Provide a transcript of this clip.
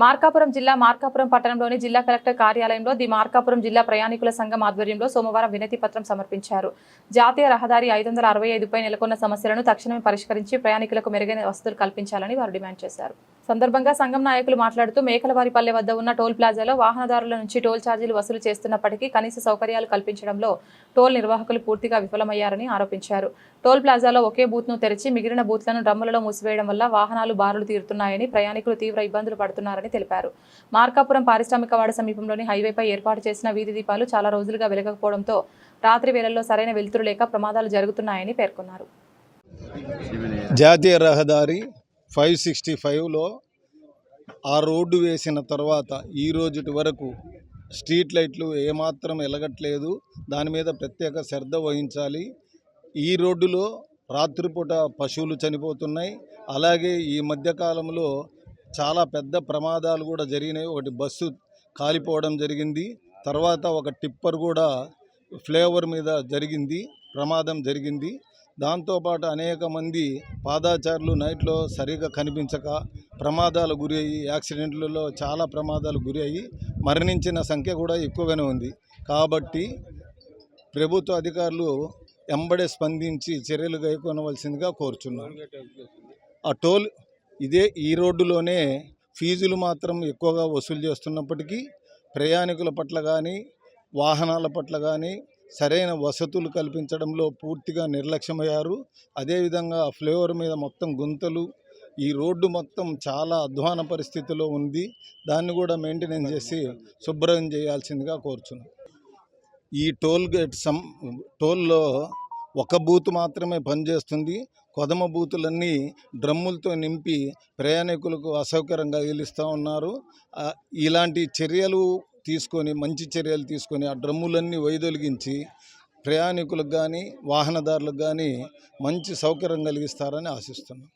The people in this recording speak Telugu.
మార్కాపురం జిల్లా మార్కాపురం పట్టణంలోని జిల్లా కలెక్టర్ కార్యాలయంలో ది మార్కాపురం జిల్లా ప్రయాణికుల సంఘం ఆధ్వర్యంలో సోమవారం వినతి పత్రం సమర్పించారు. జాతీయ రహదారి 565పై నెలకొన్న సమస్యలను తక్షణమే పరిష్కరించి ప్రయాణికులకు మెరుగైన వసతులు కల్పించాలని వారు డిమాండ్ చేశారు. సందర్భంగా సంఘం నాయకులు మాట్లాడుతూ మేకలవారిపల్లె వద్ద ఉన్న టోల్ ప్లాజాలో వాహనదారుల నుంచి టోల్ ఛార్జీలు వసూలు చేస్తున్నప్పటికీ కనీస సౌకర్యాలు కల్పించడంలో టోల్ నిర్వాహకులు పూర్తిగా విఫలమయ్యారని ఆరోపించారు. టోల్ ప్లాజాలో ఒకే బూత్ను తెరిచి మిగిలిన బూత్లను డ్రమ్ములలో మూసివేయడం వల్ల వాహనాలు బారులు తీరుతున్నాయని, ప్రయాణికులు తీవ్ర ఇబ్బందులు పడుతున్నారని తెలిపారు. మార్కాపురం పారిశ్రామికవాడ సమీపంలోని హైవేపై ఏర్పాటు చేసిన వీధి దీపాలు చాలా రోజులుగా వెలగకపోవడంతో రాత్రి వేళల్లో సరైన వెలుతురు లేక ప్రమాదాలు జరుగుతున్నాయని పేర్కొన్నారు. జాతీయ రహదారి 565లో ఆ రోడ్డు వేసిన తర్వాత ఈ రోజుటి వరకు స్ట్రీట్ లైట్లు ఏమాత్రం వెలగట్లేదు. దాని మీద ప్రత్యేక శ్రద్ధ వహించాలి. ఈ రోడ్డులో రాత్రిపూట పశువులు చనిపోతున్నాయి. అలాగే ఈ మధ్యకాలంలో చాలా పెద్ద ప్రమాదాలు కూడా జరిగినాయి. ఒకటి బస్సు కాలిపోవడం జరిగింది. తర్వాత ఒక టిప్పర్ కూడా ఫ్లైఓవర్ మీద ప్రమాదం జరిగింది. దాంతోపాటు అనేక మంది పాదాచారులు నైట్లో సరిగా కనిపించక ప్రమాదాలు గురి అయ్యి, యాక్సిడెంట్లలో చాలా ప్రమాదాలు గురి అయ్యి మరణించిన సంఖ్య కూడా ఎక్కువగానే ఉంది. కాబట్టి ప్రభుత్వ అధికారులు ఎంబడే స్పందించి చర్యలు కైకొనవలసిందిగా కోరుచున్నాను. ఆ టోల్ ఈ రోడ్డులోనే ఫీజులు మాత్రం ఎక్కువగా వసూలు చేస్తున్నప్పటికీ ప్రయాణికుల పట్ల కానీ వాహనాల పట్ల కానీ సరైన వసతులు కల్పించడంలో పూర్తిగా నిర్లక్ష్యమయ్యారు. అదేవిధంగా ఫ్లైఓవర్ మీద మొత్తం గుంతలు, ఈ రోడ్డు మొత్తం చాలా అధ్వాన పరిస్థితిలో ఉంది. దాన్ని కూడా మెయింటెనెన్స్ చేసి శుభ్రం చేయాల్సిందిగా కోరుచున్నాను. ఈ టోల్లో ఒక బూత్ మాత్రమే పనిచేస్తుంది. కొదమ బూతులన్నీ డ్రమ్ములతో నింపి ప్రయాణికులకు అసౌకర్యంగా కలిగిస్తూ ఉన్నారు. ఇలాంటి చర్యలు తీసుకొని, మంచి చర్యలు తీసుకొని ఆ డ్రమ్ములన్నీ వైదొలిగించి ప్రయాణికులకు కానీ వాహనదారులకు కానీ మంచి సౌకర్యం కలిగిస్తారని ఆశిస్తున్నాను.